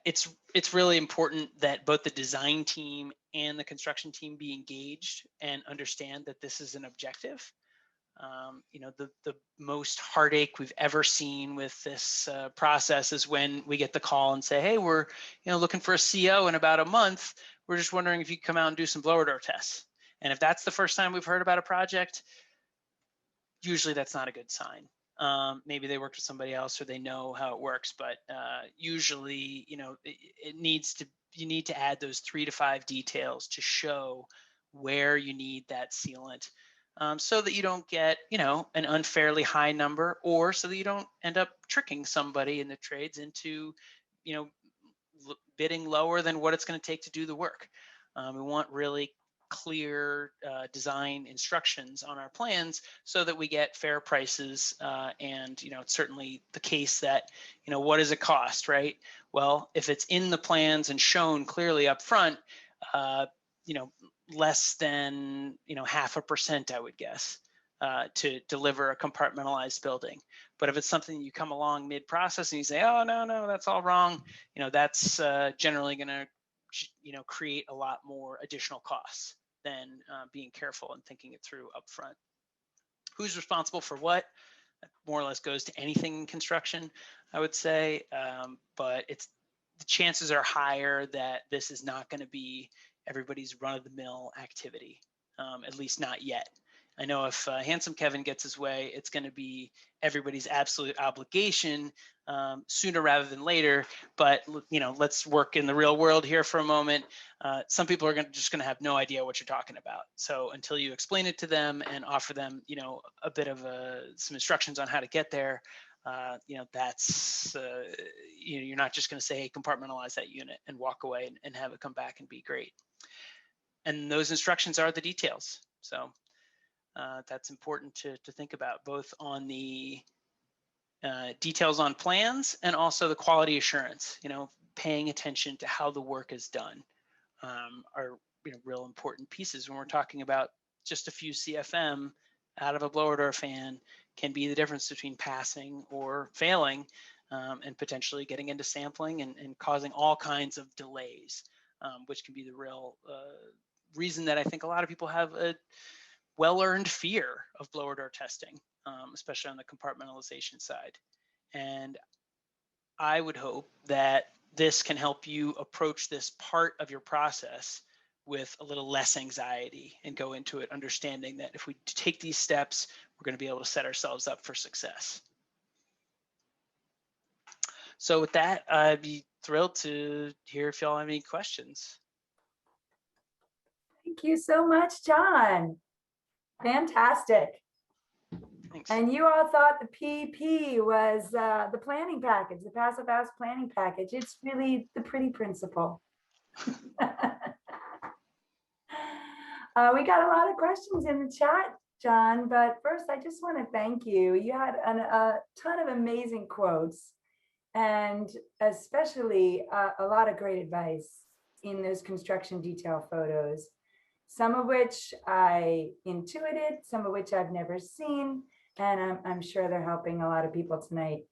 Speaker 6: it's really important that both the design team and the construction team be engaged and understand that this is an objective. The most heartache we've ever seen with this process is when we get the call and say, hey, we're looking for a CO in about a month. We're just wondering if you can come out and do some blower door tests. And if that's the first time we've heard about a project, usually that's not a good sign. Maybe they worked with somebody else or they know how it works, but usually, you need to add those 3 to 5 details to show where you need that sealant. So that you don't get, an unfairly high number, or so that you don't end up tricking somebody in the trades into, bidding lower than what it's going to take to do the work. We want really clear design instructions on our plans so that we get fair prices. And, it's certainly the case that, what does it cost, right? Well, if it's in the plans and shown clearly up front, less than, 0.5%, I would guess, to deliver a compartmentalized building. But if it's something you come along mid-process and you say, oh, no, that's all wrong, that's generally going to, create a lot more additional costs than being careful and thinking it through up front. Who's responsible for what? That more or less goes to anything in construction, I would say. But the chances are higher that this is not going to be everybody's run-of-the-mill activity, at least not yet. I know if Handsome Kevin gets his way, it's going to be everybody's absolute obligation sooner rather than later. But let's work in the real world here for a moment. Some people are just going to have no idea what you're talking about. So until you explain it to them and offer them, a bit of some instructions on how to get there, that's you're not just going to say, hey, compartmentalize that unit and walk away and have it come back and be great. And those instructions are the details. So that's important to think about, both on the details on plans and also the quality assurance. Paying attention to how the work is done are real important pieces when we're talking about just a few CFM out of a blower door fan can be the difference between passing or failing, and potentially getting into sampling and causing all kinds of delays, which can be the real reason that I think a lot of people have a well-earned fear of blower door testing, especially on the compartmentalization side. And I would hope that this can help you approach this part of your process with a little less anxiety and go into it understanding that if we take these steps, we're going to be able to set ourselves up for success. So with that, I'd be thrilled to hear if y'all have any questions.
Speaker 5: Thank you so much, Jon. Fantastic.
Speaker 6: Thanks.
Speaker 5: And you all thought the PP was the planning package, the passive house planning package. It's really the pretty principle. We got a lot of questions in the chat, Jon, but first I just want to thank you. You had a ton of amazing quotes and especially a lot of great advice in those construction detail photos, some of which I intuited, some of which I've never seen. And I'm sure they're helping a lot of people tonight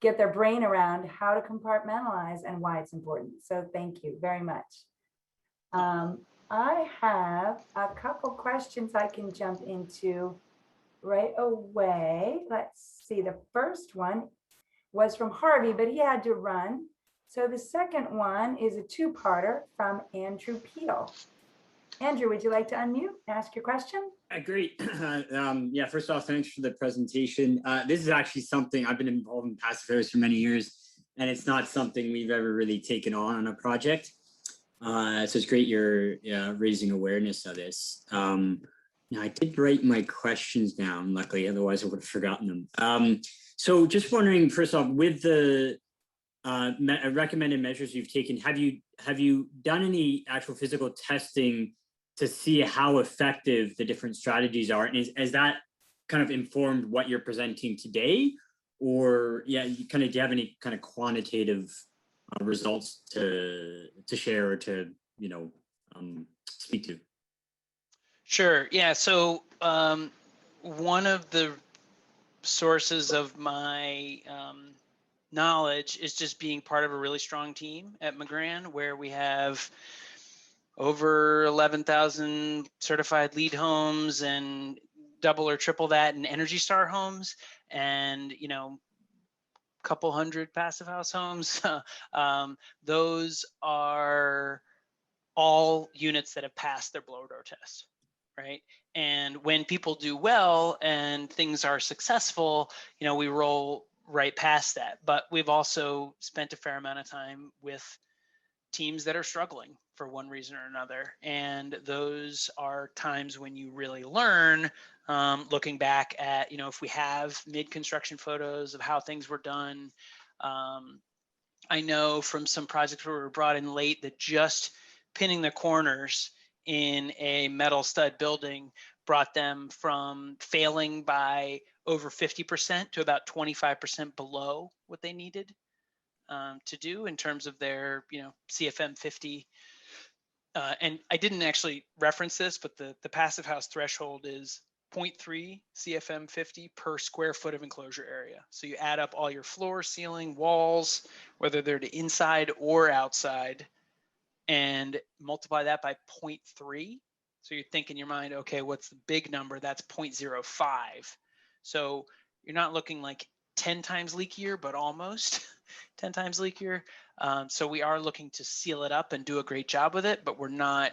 Speaker 5: get their brain around how to compartmentalize and why it's important. So thank you very much. I have a couple questions I can jump into right away. Let's see. The first one was from Harvey, but he had to run. So the second one is a two-parter from Andrew Peel. Andrew, would you like to unmute and ask your question?
Speaker 7: Great. Yeah, first off, thanks for the presentation. This is actually something I've been involved in passive house for many years, and it's not something we've ever really taken on a project. So it's great you're raising awareness of this. Now, I did write my questions down, luckily, otherwise I would have forgotten them. So just wondering, first off, with the recommended measures you've taken, have you done any actual physical testing to see how effective the different strategies are? And is that kind of informed what you're presenting today? Or do you have any kind of quantitative results to share or to, speak to?
Speaker 6: Sure, yeah, so one of the sources of my knowledge is just being part of a really strong team at McGran, where we have over 11,000 certified LEED homes and double or triple that in Energy Star homes, and a couple hundred passive house homes. Those are all units that have passed their blower door test, right? And when people do well and things are successful, we roll right past that. But we've also spent a fair amount of time with teams that are struggling for one reason or another. And those are times when you really learn, looking back at, if we have mid-construction photos of how things were done, I know from some projects where we were brought in late that just pinning the corners in a metal stud building brought them from failing by over 50% to about 25% below what they needed to do in terms of their, CFM 50. And I didn't actually reference this, but the passive house threshold is 0.3 CFM 50 per square foot of enclosure area. So you add up all your floor, ceiling, walls, whether they're to inside or outside, and multiply that by 0.3. So you're thinking in your mind, okay, what's the big number? That's 0.05. So you're not looking like 10 times leakier, but almost 10 times leakier. So we are looking to seal it up and do a great job with it, but we're not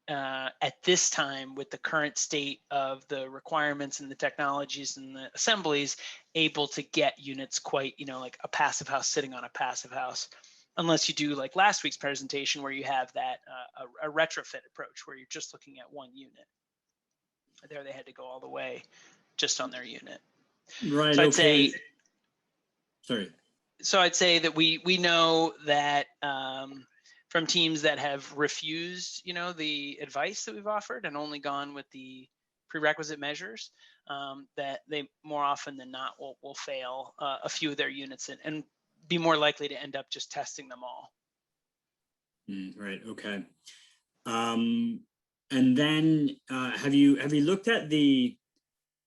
Speaker 6: at this time, with the current state of the requirements and the technologies and the assemblies, able to get units quite, like a passive house sitting on a passive house, unless you do like last week's presentation where you have that a retrofit approach where you're just looking at one unit. There they had to go all the way just on their unit.
Speaker 7: Right.
Speaker 6: So I'd
Speaker 7: okay.
Speaker 6: say,
Speaker 7: Sorry.
Speaker 6: So I'd say that we know that from teams that have refused, the advice that we've offered and only gone with the prerequisite measures, that they more often than not will fail a few of their units and be more likely to end up just testing them all.
Speaker 7: Right. Okay. And then have you looked at the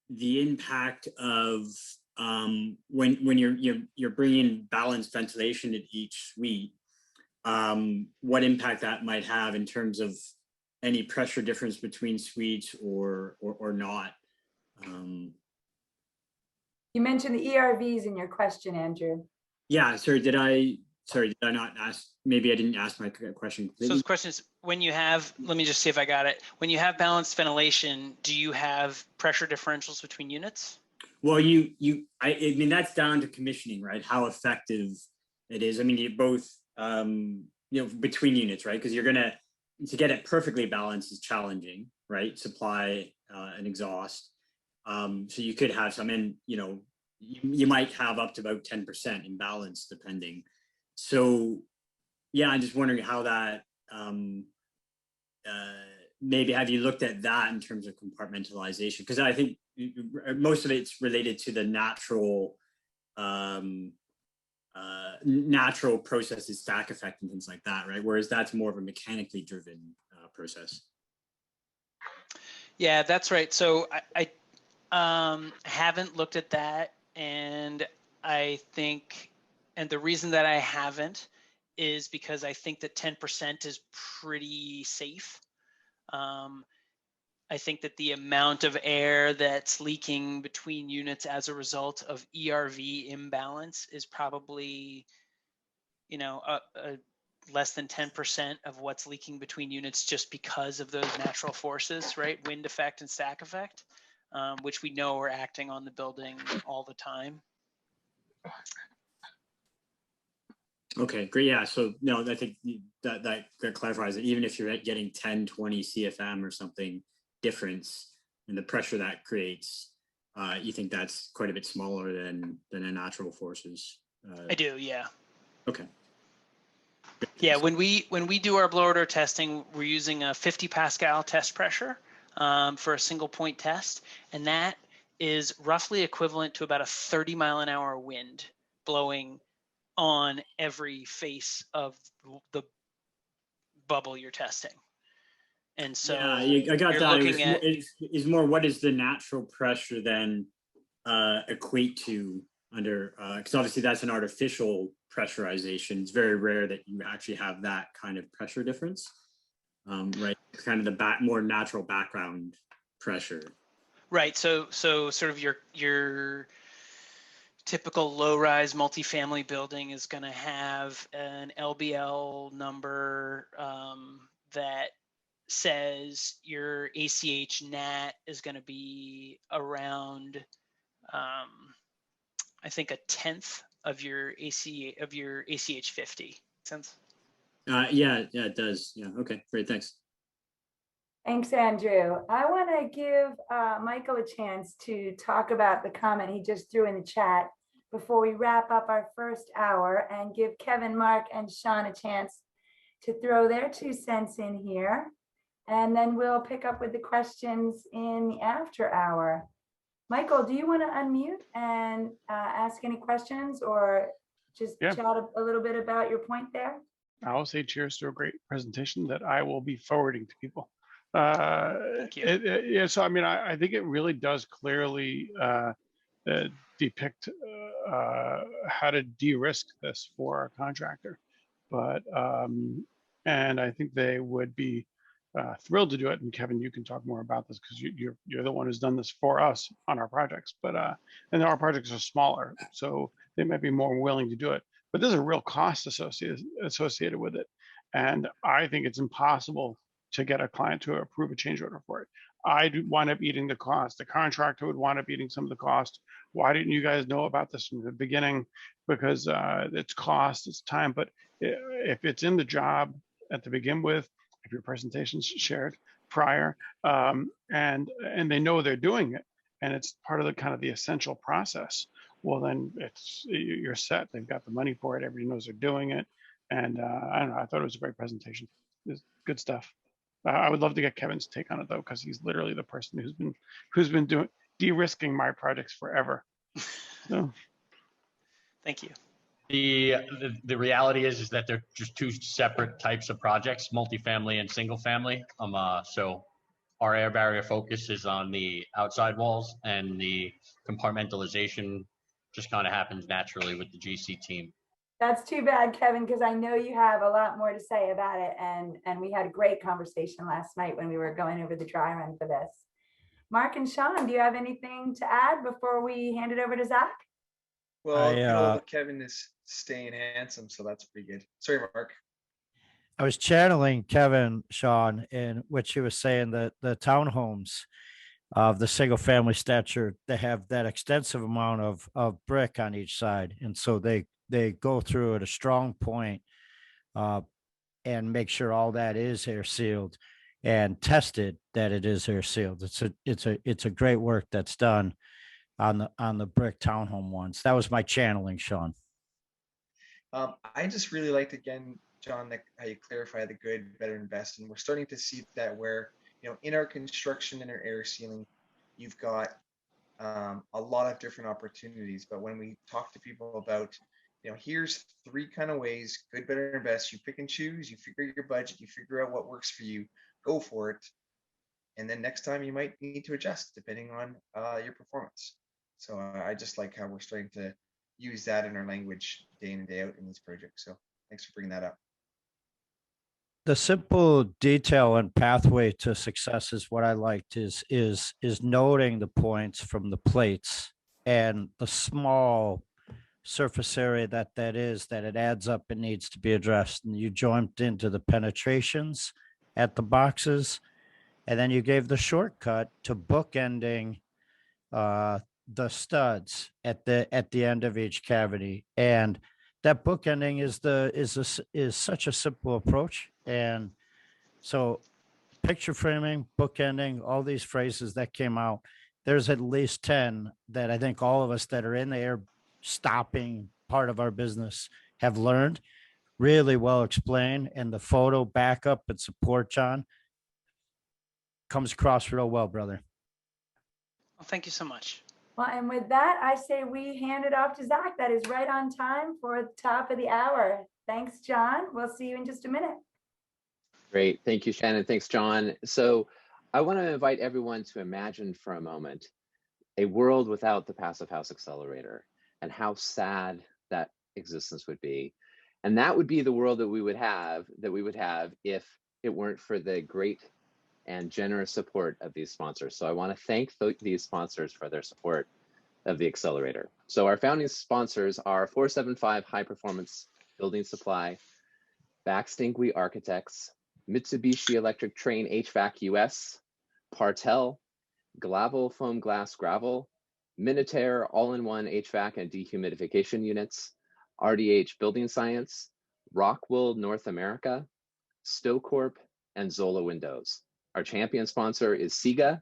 Speaker 7: impact of when you're bringing balanced ventilation in each suite, what impact that might have in terms of any pressure difference between suites or not?
Speaker 5: You mentioned the ERVs in your question, Andrew.
Speaker 7: Yeah, sorry, did I not ask? Maybe I didn't ask my question completely.
Speaker 6: So the question is, when you have, let me just see if I got it. When you have balanced ventilation, do you have pressure differentials between units?
Speaker 7: Well, I mean, that's down to commissioning, right? How effective it is. I mean, you both, between units, right? Because to get it perfectly balanced is challenging, right? Supply and exhaust. So you could have some, and you might have up to about 10% imbalance depending. So yeah, I'm just wondering how that, maybe have you looked at that in terms of compartmentalization? Because I think most of it's related to the natural processes, stack effect and things like that, right? Whereas that's more of a mechanically driven process.
Speaker 6: Yeah, that's right. So I haven't looked at that, and I think, and the reason that I haven't is because I think that 10% is pretty safe. I think that the amount of air that's leaking between units as a result of ERV imbalance is probably, less than 10% of what's leaking between units just because of those natural forces, right? Wind effect and stack effect, which we know are acting on the building all the time.
Speaker 7: Okay, great. Yeah, so no, I think that clarifies it. Even if you're getting 10, 20 CFM or something difference in the pressure that creates, you think that's quite a bit smaller than the natural forces?
Speaker 6: I do, yeah.
Speaker 7: Okay.
Speaker 6: Yeah, when we do our blower door testing, we're using a 50 Pascal test pressure for a single point test, and that is roughly equivalent to about a 30-mile-an-hour wind blowing on every face of the bubble you're testing. And so
Speaker 7: yeah, I got
Speaker 6: you're
Speaker 7: that.
Speaker 6: Looking at
Speaker 7: is more what is the natural pressure then equate to under, because obviously that's an artificial pressurization. It's very rare that you actually have that kind of pressure difference, right? It's kind of the more natural background pressure.
Speaker 6: Right. So sort of your typical low-rise multifamily building is going to have an LBL number that says your ACH nat is going to be around, I think, 1/10 of your ACH 50. Make sense?
Speaker 7: Yeah, it does. Yeah. Okay. Great. Thanks.
Speaker 5: Thanks, Andrew. I want to give Michael a chance to talk about the comment he just threw in the chat before we wrap up our first hour and give Kevin, Mark, and Sean a chance to throw their 2 cents in here. And then we'll pick up with the questions in the after hour. Michael, do you want to unmute and ask any questions or just chat a little bit about your point there?
Speaker 8: I will say cheers to a great presentation that I will be forwarding to people.
Speaker 6: Thank you.
Speaker 8: Yeah, so I mean, I think it really does clearly depict how to de-risk this for a contractor. But and I think they would be thrilled to do it. And Kevin, you can talk more about this because you're the one who's done this for us on our projects. But and our projects are smaller, so they might be more willing to do it. But there's a real cost associated with it, and I think it's impossible to get a client to approve a change order for it. I'd wind up eating the cost. The contractor would wind up eating some of the cost. Why didn't you guys know about this from the beginning? Because it's cost, it's time. But if it's in the job at the begin with, if your presentation's shared prior, and they know they're doing it, and it's part of the kind of the essential process, well, then you're set. They've got the money for it. Everybody knows they're doing it. And I don't know, I thought it was a great presentation. It's good stuff. I would love to get Kevin's take on it though, because he's literally the person who's been doing de-risking my projects forever. So.
Speaker 6: Thank you.
Speaker 2: The reality is that they're just 2 separate types of projects, multifamily and single family. So our air barrier focus is on the outside walls, and the compartmentalization just kind of happens naturally with the GC team.
Speaker 5: That's too bad, Kevin, because I know you have a lot more to say about it. And we had a great conversation last night when we were going over the dry run for this. Mark and Sean, do you have anything to add before we hand it over to Zach?
Speaker 3: Well, Kevin is staying handsome, so that's pretty good. Sorry, Mark.
Speaker 4: I was channeling Kevin, Sean, in which he was saying that the townhomes of the single family stature, they have that extensive amount of brick on each side. And so they go through at a strong point and make sure all that is air sealed and tested that it is air sealed. It's a great work that's done on the brick townhome ones. That was my channeling, Sean.
Speaker 3: I just really liked, again, John, how you clarify the good, better, and best. And we're starting to see that where, in our construction and our air sealing, you've got a lot of different opportunities. But when we talk to people about, here's 3 kind of ways, good, better, and best, you pick and choose, you figure your budget, you figure out what works for you, go for it. And then next time you might need to adjust depending on your performance. So I just like how we're starting to use that in our language day in and day out in these projects. So thanks for bringing that up.
Speaker 4: The simple detail and pathway to success is what I liked is noting the points from the plates and the small surface area that it adds up and needs to be addressed. And you jumped into the penetrations at the boxes, and then you gave the shortcut to bookending the studs at the end of each cavity. And that bookending is such a simple approach. And so picture framing, bookending, all these phrases that came out, there's at least 10 that I think all of us that are in the air stopping part of our business have learned. Really well explained. And the photo backup and support, John, comes across real well, brother.
Speaker 6: Well, thank you so much.
Speaker 5: Well, and with that, I say we hand it off to Zach. That is right on time for the top of the hour. Thanks, John. We'll see you in just a minute.
Speaker 1: Great. Thank you, Shannon. Thanks, John. So I want to invite everyone to imagine for a moment a world without the Passive House Accelerator and how sad that existence would be. And that would be the world that we would have if it weren't for the great and generous support of these sponsors. So I want to thank these sponsors for their support of the accelerator. So our founding sponsors are 475 High Performance Building Supply, Baxtingui Architects, Mitsubishi Electric Train HVAC US, Partel, Glavel Foam Glass Gravel, Minutair All-in-One HVAC and Dehumidification Units, RDH Building Science, Rockwool North America, StoCorp, and Zola Windows. Our champion sponsor is SIGA,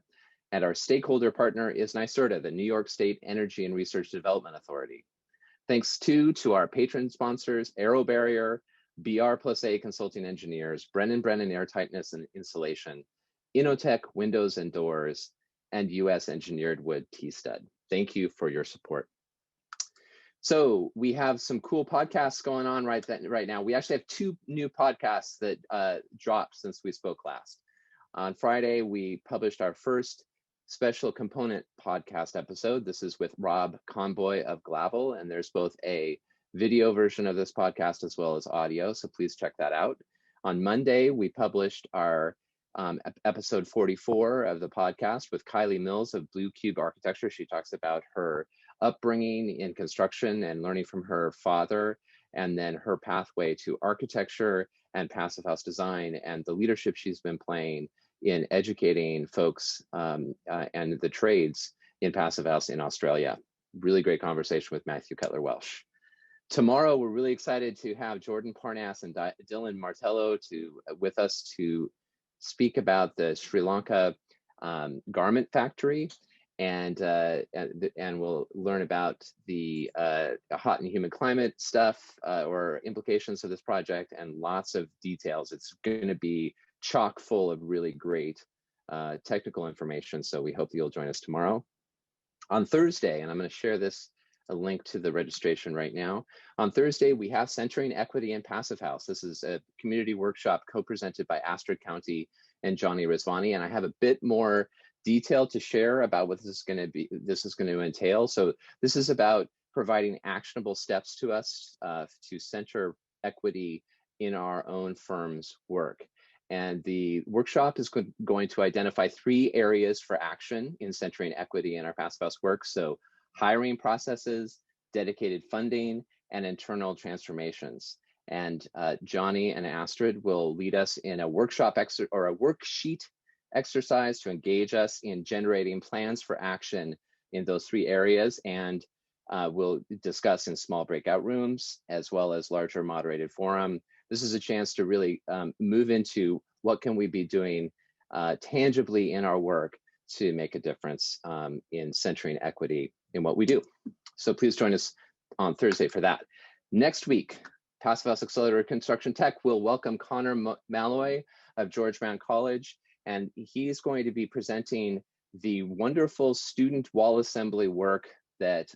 Speaker 1: and our stakeholder partner is NYSERDA, the New York State Energy and Research Development Authority. Thanks too to our patron sponsors, Aero Barrier, BR+A Consulting Engineers, Brennan Airtightness and Insulation, Innotech Windows and Doors, and US Engineered Wood T-Stud. Thank you for your support. So we have some cool podcasts going on right now. We actually have 2 new podcasts that dropped since we spoke last. On Friday, we published our first special component podcast episode. This is with Rob Conboy of Glavel, and there's both a video version of this podcast as well as audio, so please check that out. On Monday, we published our episode 44 of the podcast with Kylie Mills of Blue Cube Architecture. She talks about her upbringing in construction and learning from her father, and then her pathway to architecture and passive house design, and the leadership she's been playing in educating folks and the trades in passive house in Australia. Really great conversation with Matthew Cutler-Welsh. Tomorrow, we're really excited to have Jordan Parnas and Dylan Martello with us to speak about the Sri Lanka garment factory, and we'll learn about the hot and humid climate stuff or implications of this project, and lots of details. It's going to be chock full of really great technical information, so we hope you'll join us tomorrow. On Thursday, and I'm going to share a link to the registration right now. On Thursday, we have Centering Equity in Passive House. This is a community workshop co-presented by Astrid County and Johnny Rizvani, and I have a bit more detail to share about what this is going to entail. So this is about providing actionable steps to us to center equity in our own firm's work. And the workshop is going to identify 3 areas for action in centering equity in our passive house work. So hiring processes, dedicated funding, and internal transformations. And Johnny and Astrid will lead us in a workshop or a worksheet exercise to engage us in generating plans for action in those 3 areas. And we'll discuss in small breakout rooms as well as larger moderated forum. This is a chance to really move into what can we be doing tangibly in our work to make a difference in centering equity in what we do. So please join us on Thursday for that. Next week, Passive House Accelerator Construction Tech will welcome Connor Malloy of George Brown College, and he's going to be presenting the wonderful student wall assembly work that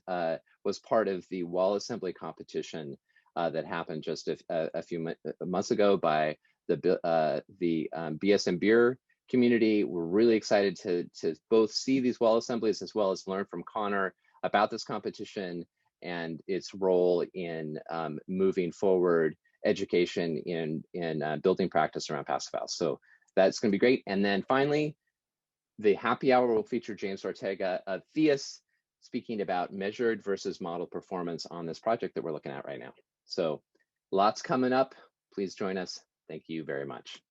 Speaker 1: was part of the wall assembly competition that happened just a few months ago by the BSM Beer community. We're really excited to both see these wall assemblies as well as learn from Connor about this competition and its role in moving forward education in building practice around passive house. So that's going to be great. And then finally, the happy hour will feature James Ortega of Theus speaking about measured versus model performance on this project that we're looking at right now. So lots coming up. Please join us. Thank you very much.